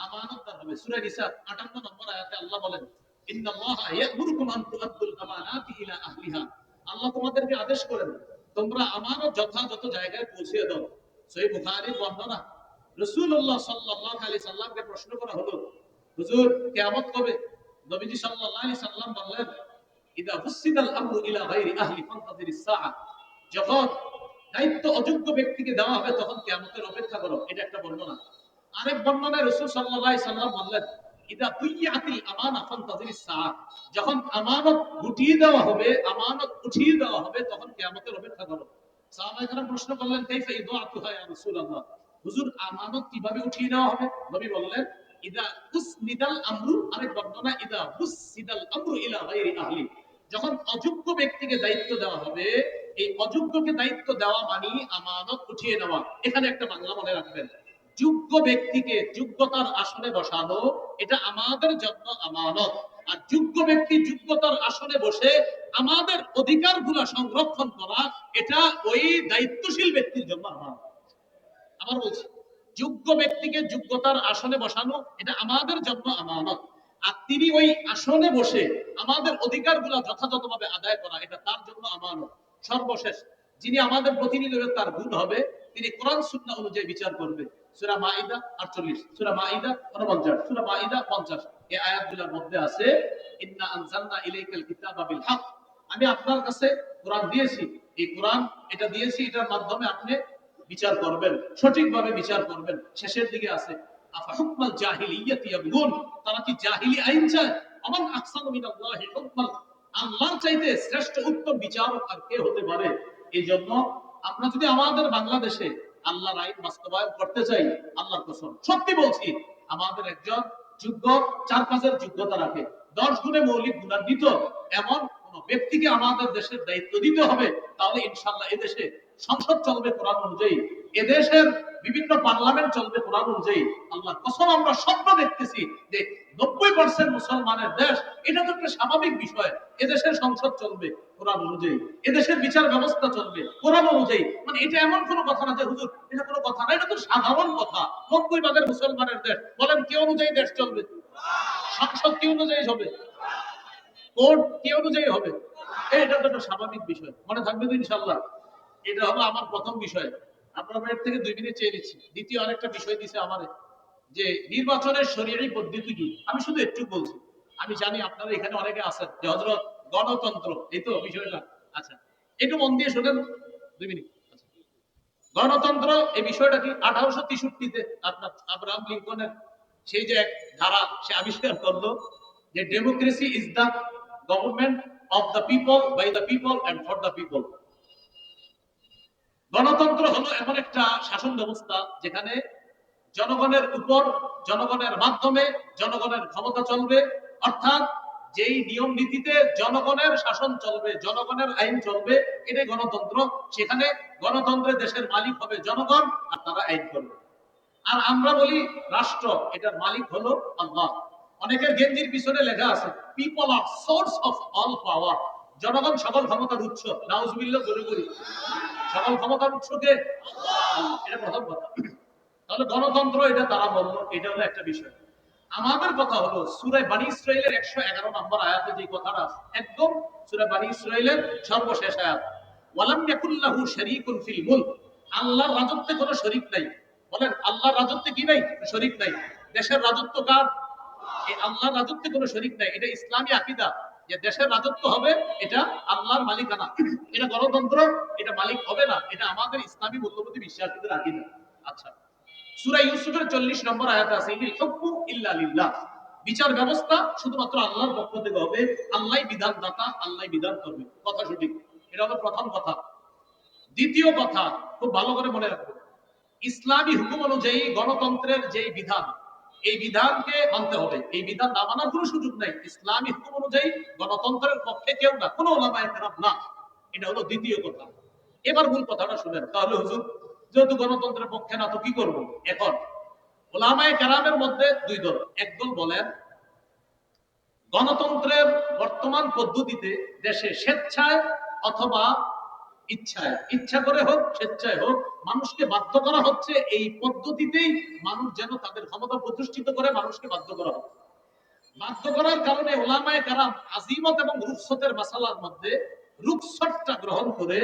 আমানতদার হবে। সূরা নিসা 58 নম্বর আয়াতে আল্লাহ বলেন, ইন্নাল্লাহা ইয়া'মুরুকুম আন তু'আদ্দুল আমানাতি ইলা আহলিহা। আল্লাহ তোমাদেরকে আদেশ করেন তোমরা আমানত যথাযথ জায়গায় পৌঁছে দাও। সহিহ বুখারীর বর্ণনা, রাসূলুল্লাহ সাল্লাল্লাহু আলাইহি সাল্লামকে প্রশ্ন করা হলো, হুজুর কিয়ামত কবে? নবীজি সাল্লাল্লাহু আলাইহি সাল্লাম বললেন, ইদা ফুসিদাল আমরু ইলা গায়রি আহলি ফান্তাযিরিস সাআ। যখন দায়িত্ব অযোগ্য ব্যক্তিকে দেওয়া হবে তখন কিয়ামতের অপেক্ষা করো। এটা একটা বর্ণনা। আরেক বর্ণনায় রাসূল সাল্লাল্লাহু আলাইহি সাল্লাম বললেন, ইদা তুইয়াতিল আমানা ফান্তাযিরিস সাআ। যখন আমানত গুটিয়ে দেওয়া হবে, আমানত উঠিয়ে দেওয়া হবে, তখন কিয়ামতের অপেক্ষা করো। সাহাবায়ে কেরাম প্রশ্ন করলেন, কাইফা ইদাআতুহা ইয়া রাসূলুল্লাহ? হুজুর আমানত কিভাবে উঠিয়ে দেওয়া হবে? নবী বললেন, ইদা উসনিদাল আমরু, আরেক বর্ণনা ইদা উসনিদাল আমরু ইলা গায়রি আহলি। যখন অযোগ্য ব্যক্তিকে দায়িত্ব দেওয়া হবে, এই অযোগ্যকে দায়িত্ব দেওয়া মানে আমানত উঠিয়ে নেওয়া। এখানে একটা বাংলা মনে রাখবেন, যোগ্য ব্যক্তিকে যোগ্যতার আসনে বসানো এটা আমাদের জন্য আমানত। আর যোগ্য ব্যক্তি যোগ্যতার আসনে বসে আমাদের অধিকারগুলো সংরক্ষণ করা এটা ওই দায়িত্বশীল ব্যক্তির জন্য আমানত। আবার বলছি, যোগ্য ব্যক্তিকে যোগ্যতার আসনে বসানো এটা আমাদের জন্য আমানত। আর তিনি ওই আসনে বসে আমাদের অধিকারগুলো যথাযথভাবে আদায় করা এটা তার জন্য আমানত। সর্বশেষ যিনি আমাদের প্রতিনিধি হবে তার গুণ হবে তিনি কোরআন সুন্নাহ অনুযায়ী বিচার করবে। সূরা মাইদা 48, সূরা মাইদা 49, সূরা মাইদা 50 এই আয়াতগুলোর মধ্যে আছে, ইন্না আনজালনা ইলাইকাল কিতাবা বিল হক। আমি আপনার কাছে কোরআন দিয়েছি, এই কোরআন এটা দিয়েছি, এটার মাধ্যমে আপনি বিচার করবেন, সঠিকভাবে বিচার করবেন। শেষের দিকে আছে, আফা হুকমাল জাহিলিয়াতি ইয়াবগুন। তারা কি জাহিলি আইন চায়? আমান আকসানু মিনাল্লাহি হুকমান। আল্লাহর চাইতে শ্রেষ্ঠ উত্তম বিচারক আর কে হতে পারে? এই জন্য আমরা যদি আমাদের বাংলাদেশে আল্লাহর আইন বাস্তবায়ন করতে চাই, আল্লাহর কসম সত্যি বলছি, আমাদের একজন যোগ্য, 4-5 যোগ্যতা রাখে, 10 গুণে মৌলিক গুণান্বিত এমন কোন ব্যক্তিকে আমাদের দেশের দায়িত্ব দিতে হবে। তাহলে ইনশাআল্লাহ এদেশে সংসদ চলবে কোরআন অনুযায়ী, এদেশের বিভিন্ন পার্লামেন্ট চলবে কোরআন অনুযায়ী। আল্লাহর কসম আমরা স্বপ্ন দেখতেছি যে 90% মুসলমানের দেশ, এটা তো একটা স্বাভাবিক বিষয়। এদেশের সংসদ চলবে কোরআন অনুযায়ী, এদেশের বিচার ব্যবস্থা চলবে কোরআন অনুযায়ী। মানে এটা এমন কোনো কথা না যে হুজুর এটা কোনো কথা না, এটা তো সাধারণ কথা। 90% মুসলমানের দেশ, বলেন কি অনুযায়ী দেশ চলবে? সংসদ কি অনুযায়ী হবে? কোর্ট কি অনুযায়ী হবে? এটা তো একটা স্বাভাবিক বিষয়, মনে থাকবে তো ইনশাআল্লাহ। এটা হলো আমার প্রথম বিষয়। আপনার থেকে 2 মিনিট চেয়ে নিচ্ছি। দ্বিতীয় আরেকটা বিষয় দিছে আমারে, যে নির্বাচনের শরীয়ী পদ্ধতি কি। আমি শুধু একটু বলছি, আমি জানি আপনারা এখানে অনেকে আছেন যে হযরত গণতন্ত্র এই তো বিষয়টা। আচ্ছা একটু মন দিয়ে শোনেন 2 মিনিট। আচ্ছা, গণতন্ত্র এই বিষয়টা কি? 1863-তে আপনার আব্রাহাম লিঙ্কনের সেই যে এক ধারা সে আবিষ্কার করলো যে democracy is the government of the people, by the people and for the people. গণতন্ত্র হলো এমন একটা শাসন ব্যবস্থা যেখানে জনগণের উপর, জনগণের মাধ্যমে জনগণের ক্ষমতা চলবে। অর্থাৎ যেই নিয়ম নীতিতে জনগণের শাসন চলবে, জনগণের আইন চলবে, এটাই গণতন্ত্র। সেখানে গণতন্ত্রের দেশের মালিক হবে জনগণ, আর তারা আইন করবে। আর আমরা বলি রাষ্ট্র, এটার মালিক হলো আল্লাহ। অনেকের গেঞ্জির পিছনে লেখা আছে people are source of all power. জনগণ সকল ক্ষমতার উৎস, নাউজুবিল্লাহ জোরে করি। সকল ক্ষমতার উৎস কে? এটা প্রথম কথা। তাহলে গণতন্ত্র এটা তারা বললো, এটা হলো একটা বিষয়। আমাদের কথা হলো সূরা বানী ইসরাঈলের 111 নম্বর আয়াতে যে কথাটা একদম সূরা বানী ইসরাঈলের সর্বশেষ আয়াত, ওয়ালাম ইয়াকুল্লাহু শারীকুন ফিল মুলক, আল্লাহর রাজত্বে কোনো শরীক নাই। বলেন আল্লাহর রাজত্বে কি নাই? শরীক নাই। দেশের রাজত্ব কার? এই আল্লাহর রাজত্বে কোনো শরীক নাই। এটা ইসলামী আকীদা যে দেশের রাজত্ব হবে এটা আল্লাহর মালিকানা। এটা গণতন্ত্র, এটা মালিক হবে না। এটা আমাদের ইসলামী মূল্যবোধে বিশ্বাসীদের আকীদা। আচ্ছা, সূরা ইউসুফের 40 নম্বর আয়াতে আছে ইল হুকমু ইল্লা লিল্লাহ, বিচার ব্যবস্থা শুধুমাত্র আল্লাহর পক্ষ থেকে হবে। আল্লাহই বিধানদাতা, আল্লাহই বিধান করবে। কথা সঠিক। এটা হলো প্রথম কথা। দ্বিতীয় কথা খুব ভালো করে মনে রাখবো, ইসলামী হুকুম অনুযায়ী গণতন্ত্রের যে বিধান, এই বিধানকে মানতে হবে। এই বিধান না মানার কোনো সুযোগ নাই। ইসলামী হুকুম অনুযায়ী গণতন্ত্রের পক্ষে কেউ না, কোনো ওলামায়ে কেরাম না। এটা হলো দ্বিতীয় কথা। এবার মূল কথাটা শুনেন। তাহলে হুজুর যেহেতু গণতন্ত্রের পক্ষে না তো কি করব? এখন ওলামায়ে কেরামের মধ্যে দুই দল। একদল বলেন গণতন্ত্রের বর্তমান পদ্ধতিতে দেশে স্বেচ্ছায় অথবা ইচ্ছায়, ইচ্ছা করে হোক স্বেচ্ছায় হোক, মানুষকে বাধ্য করা হচ্ছে। এই পদ্ধতিতেই মানুষ যেন তাদের ক্ষমতা প্রতিষ্ঠিত করে মানুষকে বাধ্য করা হচ্ছে। বাধ্য করার কারণে ওলামায়ে কেরাম আজিমত এবং রুখসতের মাসালার মধ্যে রুখসতটা গ্রহণ করে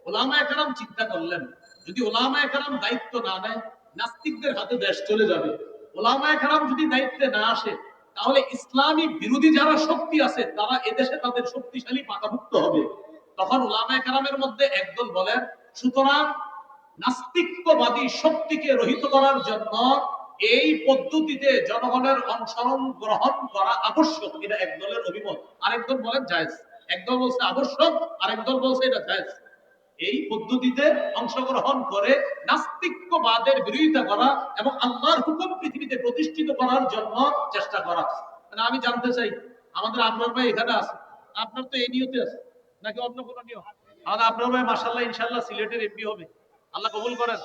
ওলামায়ে কেরাম চিন্তা করলেন যদি ওলামায়ে কেরাম দায়িত্ব না নেয় নাস্তিকদের হাতে দেশ চলে যাবে। ওলামায়ে কেরাম যদি দায়িত্বে না আসে তাহলে ইসলামী বিরোধী যারা শক্তি আছে তারা এদেশে তাদের শক্তিশালী পাকাভুক্ত হবে। তখন ওলামায়ে কেরামের মধ্যে একদল বলেন সুতরাং নাস্তিকবাদী শক্তিকে রহিত করার জন্য এই পদ্ধতিতে জনগণের অংশগ্রহণ গ্রহণ করা আবশ্যক। এটা একদলের অভিমত। আরেকদল বলেন জায়েজ। একদল বলছে আবশ্যক, আরেকদল বলছে এটা জায়েজ। এই পদ্ধতিতে অংশগ্রহণ করে নাস্তিকবাদের বিরোধিতা করা এবং আল্লাহর হুকুম পৃথিবীতে প্রতিষ্ঠিত করার জন্য চেষ্টা করা। মানে আমি জানতে চাই আমাদের আপনার ভাই এখানে আছে, আপনার তো এই নিয়তে আছে নাকি অন্য কোনো নিয়ম? আমাদের আপনার ভাই মাশাআল্লাহ ইনশাআল্লাহ সিলেটের এমপি হবে, আল্লাহ কবুল করেন।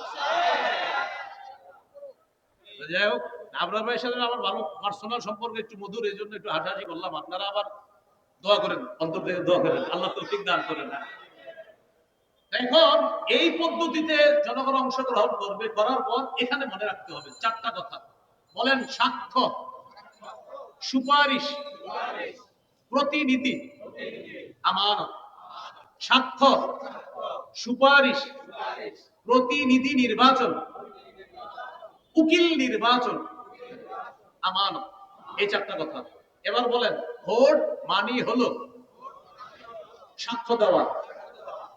যাই হোক, আবরার ভাইয়ের সাথে আমার ভালো পার্সোনাল সম্পর্ক, একটু মধুর, এই জন্য একটু হাসাহাসি করলাম। আপনারা আবার দোয়া করেন, অন্তর থেকে দোয়া করেন, আল্লাহ তৌফিক দান করেন। এখন এই পদ্ধতিতে জনগণ অংশগ্রহণ করবে, করার পর এখানে মনে রাখতে হবে চারটা কথা। বলেন সাক্ষ্য, সুপারিশ, প্রতিনিধি, আমানত। সাক্ষ্য, সুপারিশ, প্রতিনিধি নির্বাচন, উকিল নির্বাচন, আমানত। এই চারটা কথা। এবার বলেন ভোট মানি হলো সাক্ষ্য দেওয়া,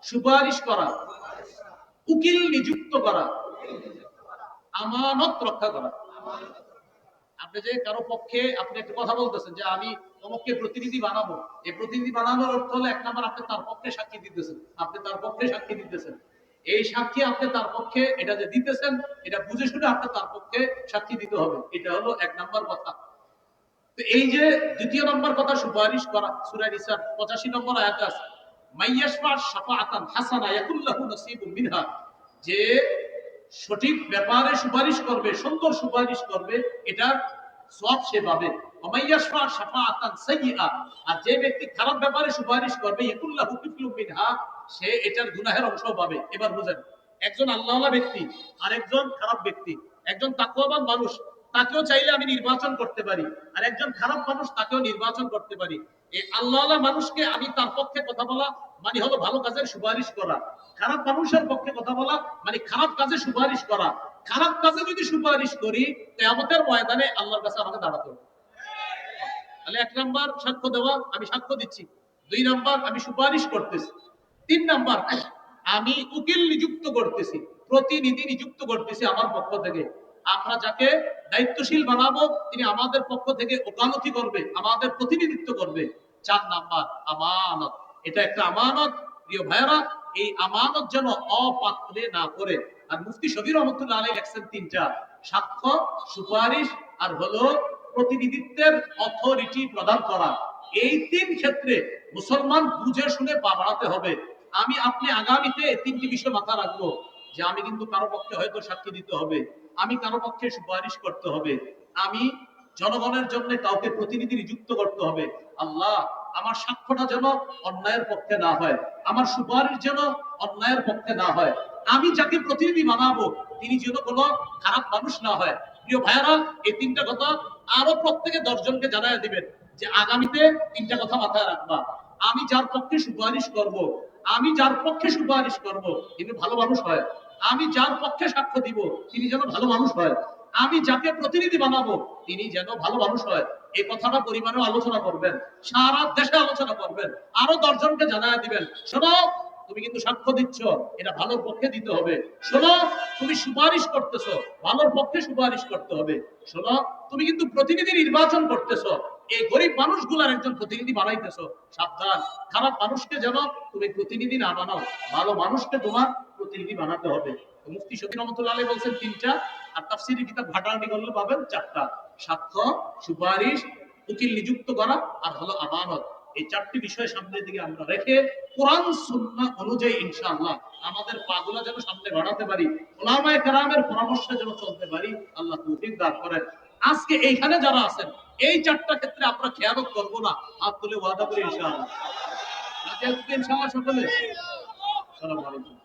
সুপারিশ করা, উকিল নিযুক্ত করা, আমানত রক্ষা করা। আপনি যে কারো পক্ষে আপনি একটা কথা বলতেছেন যে আমি অমুককে প্রতিনিধি বানাবো, এই প্রতিনিধি বানানোর অর্থ হলো এক নাম্বার আপনি তার পক্ষে সাক্ষী দিতেছেন। আপনি তার পক্ষে সাক্ষী দিতেছেন। এই সাক্ষী আপনি তার পক্ষে এটা যে দিতেছেন এটা বুঝে শুনে আপনি তার পক্ষে সাক্ষী দিতে হবে। এটা হলো এক নাম্বার কথা। তো এই যে দ্বিতীয় নম্বর কথা সুপারিশ করা, সূরা নিসার 85 নম্বর আয়াতে আছে মাইয়াশফা শাফাআতান হাসানা ইয়াকুল লাহু নাসিবুম মিনহা, যে সঠিক ব্যাপারে সুপারিশ করবে, সুন্দর সুপারিশ করবে, এটা সওয়াব সে পাবে। মাইয়াশফা শাফাআতান সাইয়্যিআ, আর যে ব্যক্তি খারাপ ব্যাপারে সুপারিশ করবে ইয়াকুল লাহু কিফলুম মিনহা, সে এটার গুনাহের অংশ পাবে। এবার বুঝেন, একজন আল্লাহওয়ালা ব্যক্তি আর একজন খারাপ ব্যক্তি, একজন তাকওয়াবান মানুষ তাকেও চাইলে আমি নির্বাচন করতে পারি, আর একজন খারাপ মানুষ তাকেও নির্বাচন করতে পারি। এই আল্লাহওয়ালা মানুষকে আমি তার পক্ষে কথা বলা মানে হলো ভালো কাজের সুপারিশ করা, খারাপ মানুষের পক্ষে কথা বলা মানে খারাপ কাজে সুপারিশ করা। খারাপ কাজে যদি সুপারিশ করি কিয়ামতের ময়দানে আল্লাহর কাছে আমাকে দাঁড়াতে হবে। তাহলে এক নাম্বার সাক্ষ্য দেওয়া, আমি সাক্ষ্য দিচ্ছি। দুই নাম্বার আমি সুপারিশ করতেছি। তিন নাম্বার আমি উকিল নিযুক্ত করতেছি, প্রতিনিধি নিযুক্ত করতেছি আমার পক্ষ থেকে। আমরা যাকে দায়িত্বশীল বানাবো তিনি আমাদের পক্ষ থেকে ওকালতি করবে, আমাদের প্রতিনিধিত্ব করবে। চার নাম্বার আমানত, এটা একটা আমানত। প্রিয় ভাইরা, এই আমানত যেন অপাত্রে না করে। আর মুফতি শফি রহমতুল্লাহ আলাইহি লেখছেন তিনটা, সাক্ষ্য, সুপারিশ আর হলো প্রতিনিধিত্বের অথরিটি প্রদান করা। এই তিন ক্ষেত্রে মুসলমান বুঝে শুনে পা বাড়াতে হবে। আমি আপনি আগামীতে তিনটি বিষয় মাথা রাখবো যে আমি কিন্তু কারো পক্ষে হয়তো সাক্ষী দিতে হবে, আমি কারো পক্ষে সুপারিশ করতে হবে, আমি জনগণের জন্য কাউকে প্রতিনিধি নিযুক্ত করতে হবে। আল্লাহ আমার সাক্ষ্যটা যেন অন্যায়ের পক্ষে না হয়, আমার সুপারিশ যেন অন্যায়ের পক্ষে না হয়, আমি যাকে প্রতিনিধি বানাবো তিনি যেন কোনো খারাপ মানুষ না হয়। প্রিয় ভাইয়ারা, এই তিনটা কথা আরো প্রত্যেকে 10 জনকে জানায় দিবেন যে আগামীতে তিনটা কথা মাথায় রাখবা। আমি যার পক্ষে সুপারিশ করব, আমি যার পক্ষে সুপারিশ করব তিনি ভালো মানুষ হয়, আমি যার পক্ষে সাক্ষ্য দিব তিনি যেন ভালো মানুষ হয়, আমি যাকে প্রতিনিধি বানাবো তিনি যেন ভালো মানুষ হয়। এই কথাটা পরিবারে আলোচনা করবেন, সারা দেশে আলোচনা করবেন, আরো 10 জনকে জানায় দিবেন, শোনো তুমি কিন্তু সাক্ষ্য দিচ্ছ, এটা ভালোর পক্ষে দিতে হবে। শোনো তুমি সুপারিশ করতেছো, ভালোর পক্ষে সুপারিশ করতে হবে। শোনো তুমি কিন্তু প্রতিনিধি নির্বাচন করতেছো, এই গরিব মানুষগুলার একজন প্রতিনিধি বানাইতেছো, সাবধান, খারাপ মানুষকে যেন তুমি প্রতিনিধি না বানাও, ভালো মানুষকে তোমার প্রতিনিধি বানাতে হবে। তো মুফতি শফি রহমতুল্লাহ আলাইহি বলছেন তিনটা, আর তাফসীরি কিতাব ঘাটাঘাটি করলে পাবেন চারটা: সাক্ষ্য, সুপারিশ, উকিল নিযুক্ত করা, আর হলো আমানত। এই চারটি বিষয় সামনের দিকে আমরা রেখে কোরআন সুন্নাহ অনুযায়ী ইনশাআল্লাহ আমাদের পাগুলা যেন সামনে বাড়াতে পারি, উলামায়ে কেরামের পরামর্শে যেন চলতে পারি, আল্লাহ তৌফিক দান করেন। আজকে এইখানে যারা আছেন এই চারটা ক্ষেত্রে আমরা খেয়ালত করব না, হাত তুলে ওয়াদা করি ইনশাআল্লাহ। আজকে ইনশাআল্লাহ সকলে আসসালামু আলাইকুম।